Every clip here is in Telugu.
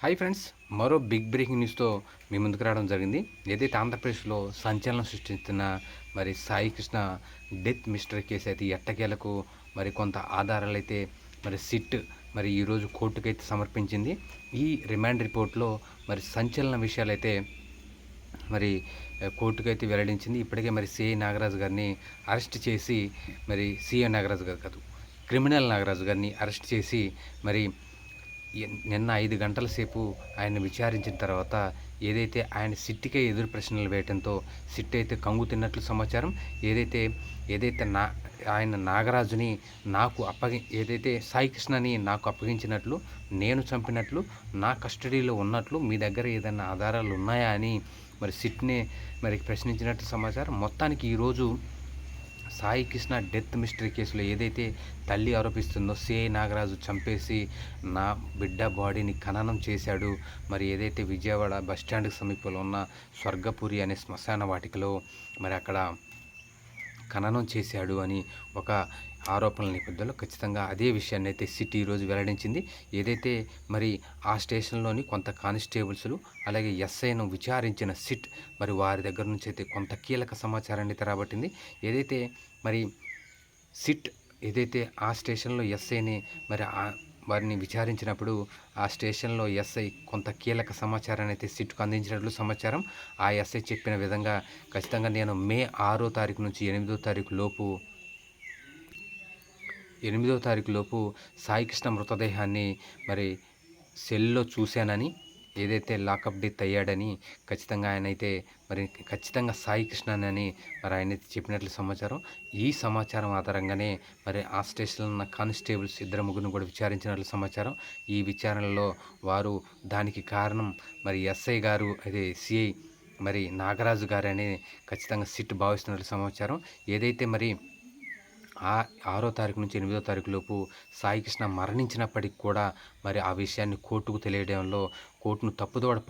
హాయ్ ఫ్రెండ్స్, మరో బిగ్ బ్రేకింగ్ న్యూస్తో మీ ముందుకు రావడం జరిగింది. ఏదైతే ఆంధ్రప్రదేశ్లో సంచలనం సృష్టిస్తున్న మరి Sai Krishna death mystery case అయితే ఎట్టకేలకు మరి కొంత ఆధారాలు అయితే మరి సిట్ మరి ఈరోజు కోర్టుకైతే సమర్పించింది. ఈ రిమాండ్ రిపోర్ట్లో మరి సంచలన విషయాలైతే మరి కోర్టుకైతే వెల్లడించింది. ఇప్పటికే మరి సిఐ నాగరాజు గారిని అరెస్ట్ చేసి మరి సిఐ నాగరాజు గారు కాదు, క్రిమినల్ నాగరాజు గారిని అరెస్ట్ చేసి మరి నిన్న 5 గంటల సేపు ఆయన్ని విచారించిన తర్వాత ఏదైతే ఆయన సిట్‌కే ఎదురు ప్రశ్నలు వేయటంతో సిట్ అయితే కంగు తిన్నట్లు సమాచారం. ఏదైతే ఏదైతే నా ఆయన నాగరాజుని నాకు ఏదైతే సాయి కృష్ణని నాకు అప్పగించినట్లు, నేను చంపినట్లు, నా కస్టడీలో ఉన్నట్లు మీ దగ్గర ఏదైనా ఆధారాలు ఉన్నాయా అని మరి సిట్‌ని మరి ప్రశ్నించినట్లు సమాచారం. మొత్తానికి ఈరోజు సాయి కృష్ణ డెత్ మిస్టరీ కేసులో ఏదైతే తల్లి ఆరోపిస్తుందో సిఐ నాగరాజు చంపేసి నా బిడ్డ బాడీని ఖననం చేశాడు, మరి ఏదైతే విజయవాడ బస్టాండ్కి సమీపంలో ఉన్న స్వర్గపురి అనే శ్మశాన వాటికలో మరి అక్కడ ఖననం చేశాడు అని ఒక ఆరోపణల నేపథ్యంలో ఖచ్చితంగా అదే విషయాన్ని అయితే సిట్ ఈరోజు వెల్లడించింది. ఏదైతే మరి ఆ స్టేషన్లోని కొంత కానిస్టేబుల్స్లు అలాగే ఎస్ఐను విచారించిన సిట్ మరి వారి దగ్గర నుంచి అయితే కొంత కీలక సమాచారాన్ని రాబట్టింది. ఏదైతే మరి సిట్ ఏదైతే ఆ స్టేషన్లో ఎస్ఐని మరి వారిని విచారించినప్పుడు ఆ స్టేషన్లో ఎస్ఐ కొంత కీలక సమాచారాన్ని అయితే సిట్కు అందించినట్లు సమాచారం. ఆ ఎస్ఐ చెప్పిన విధంగా ఖచ్చితంగా నేను మే 6వ తారీఖు నుంచి 8వ తారీఖు లోపు సాయి కృష్ణ మృతదేహాన్ని మరి సెల్లో చూశానని, ఏదైతే లాకప్ డెత్ అయ్యాడని ఖచ్చితంగా ఆయన అయితే మరి ఖచ్చితంగా సాయి కృష్ణని మరి ఆయన చెప్పినట్లు సమాచారం. ఈ సమాచారం ఆధారంగానే మరి ఆ స్టేషన్లో ఉన్న కానిస్టేబుల్స్ ఇద్దరు ముగ్గురిని కూడా విచారించినట్లు సమాచారం. ఈ విచారణలో వారు దానికి కారణం మరి ఎస్ఐ గారు అదే సిఐ మరి నాగరాజు గారని ఖచ్చితంగా సిట్ భావిస్తున్నట్లు సమాచారం. ఏదైతే మరి 6వ తారీఖు నుంచి 8వ తారీఖు లోపు సాయి కృష్ణ మరణించినప్పటికి కూడా మరి ఆ విషయాన్ని కోర్టుకు తెలియడంలో కోర్టును తప్పుదోవ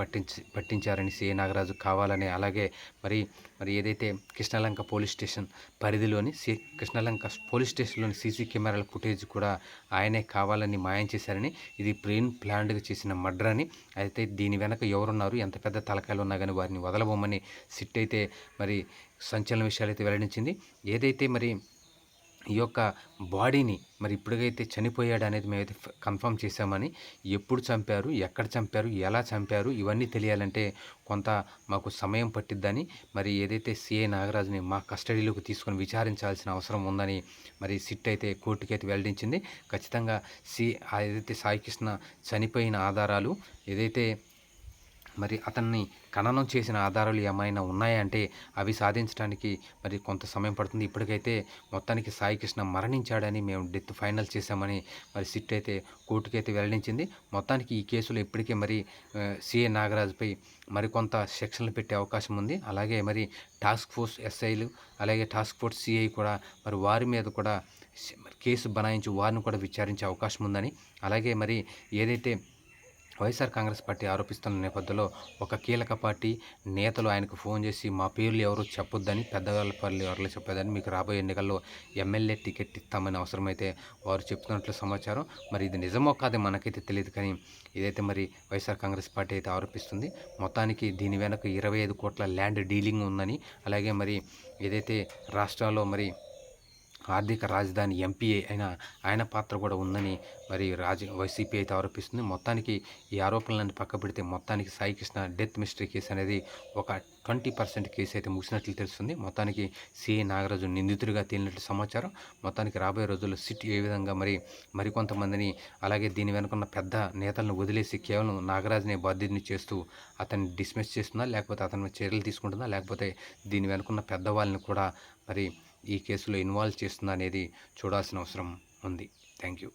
పట్టించారని సిఐ నాగరాజు కావాలని, అలాగే మరి ఏదైతే కృష్ణలంక పోలీస్ స్టేషన్ పరిధిలోని కృష్ణలంక పోలీస్ స్టేషన్లోని సీసీ కెమెరాల ఫుటేజ్ కూడా ఆయనే కావాలని మాయం చేశారని, ఇది ప్లాన్డ్గా చేసిన మర్డర్ అని, అయితే దీని వెనక ఎవరున్నారు, ఎంత పెద్ద తలకాయలు ఉన్నా కానీ వారిని వదలబోమని సిట్ అయితే మరి సంచలన విషయాలైతే వెల్లడించింది. ఏదైతే మరి ఈ యొక్క బాడీని మరి ఇప్పటికైతే చనిపోయాడు అనేది మేమైతే కన్ఫర్మ్ చేశామని, ఎప్పుడు చంపారు, ఎక్కడ చంపారు, ఎలా చంపారు ఇవన్నీ తెలియాలంటే కొంత మాకు సమయం పట్టిద్దని మరి ఏదైతే సిఐ నాగరాజుని మా కస్టడీలోకి తీసుకొని విచారించాల్సిన అవసరం ఉందని మరి సిట్ అయితే కోర్టుకైతే వెల్లడించింది. ఖచ్చితంగా ఏదైతే సాయి కృష్ణ చనిపోయిన ఆధారాలు, ఏదైతే మరి అతన్ని ఖననం చేసిన ఆధారాలు ఏమైనా ఉన్నాయంటే అవి సాధించడానికి మరి కొంత సమయం పడుతుంది. ఇప్పటికైతే మొత్తానికి సాయి కృష్ణ మరణించాడని మేము డెత్ ఫైనల్ చేశామని మరి సిట్ అయితే కోర్టుకైతే వెల్లడించింది. మొత్తానికి ఈ కేసులో ఇప్పటికే మరి సిఐ నాగరాజుపై మరికొంత సెక్షన్లు పెట్టే అవకాశం ఉంది. అలాగే మరి టాస్క్ ఫోర్స్ ఎస్ఐలు అలాగే టాస్క్ ఫోర్స్ సిఐ కూడా మరి వారి మీద కూడా కేసు బనాయించి వారిని కూడా విచారించే అవకాశం ఉందని, అలాగే మరి ఏదైతే వైఎస్ఆర్ కాంగ్రెస్ పార్టీ ఆరోపిస్తున్న నేపథ్యంలో ఒక కీలక పార్టీ నేతలు ఆయనకు ఫోన్ చేసి మా పేర్లు ఎవరు చెప్పొద్దని, పెద్దవాళ్ళ పేర్లు ఎవరు చెప్పొద్దని, మీకు రాబోయే ఎన్నికల్లో ఎమ్మెల్యే టికెట్ ఇస్తామని అవసరమైతే వారు చెప్తున్నట్లు సమాచారం. మరి ఇది నిజమో కాదో మనకైతే తెలియదు, కానీ ఇదైతే మరి వైఎస్ఆర్ కాంగ్రెస్ పార్టీ అయితే ఆరోపిస్తుంది. మొత్తానికి దీని వెనక 25 కోట్ల ల్యాండ్ డీలింగ్ ఉందని, అలాగే మరి ఏదైతే రాష్ట్రాల్లో మరి ఆర్థిక రాజధాని ఎంపీ అయిన ఆయన పాత్ర కూడా ఉందని మరి వైసీపీ అయితే ఆరోపిస్తుంది. మొత్తానికి ఈ ఆరోపణలన్నీ పక్క పెడితే మొత్తానికి Sai Krishna death mystery case అనేది ఒక 20% కేసు అయితే ముగిసినట్లు తెలుస్తుంది. మొత్తానికి సిఐ నాగరాజు నిందితుడిగా తేలినట్లు సమాచారం. మొత్తానికి రాబోయే రోజుల్లో సిట్ ఏ విధంగా మరికొంతమందిని అలాగే దీని వెనుకున్న పెద్ద నేతలను వదిలేసి కేవలం నాగరాజునే బాధ్యతని చేస్తూ అతన్ని డిస్మిస్ చేస్తుందా, లేకపోతే అతని చర్యలు తీసుకుంటుందా, లేకపోతే దీని వెనుకున్న పెద్దవాళ్ళని కూడా మరి ఈ కేసులో ఇన్వాల్వ్ చేస్తుందా అనేది చూడాల్సిన అవసరం ఉంది. Thank you.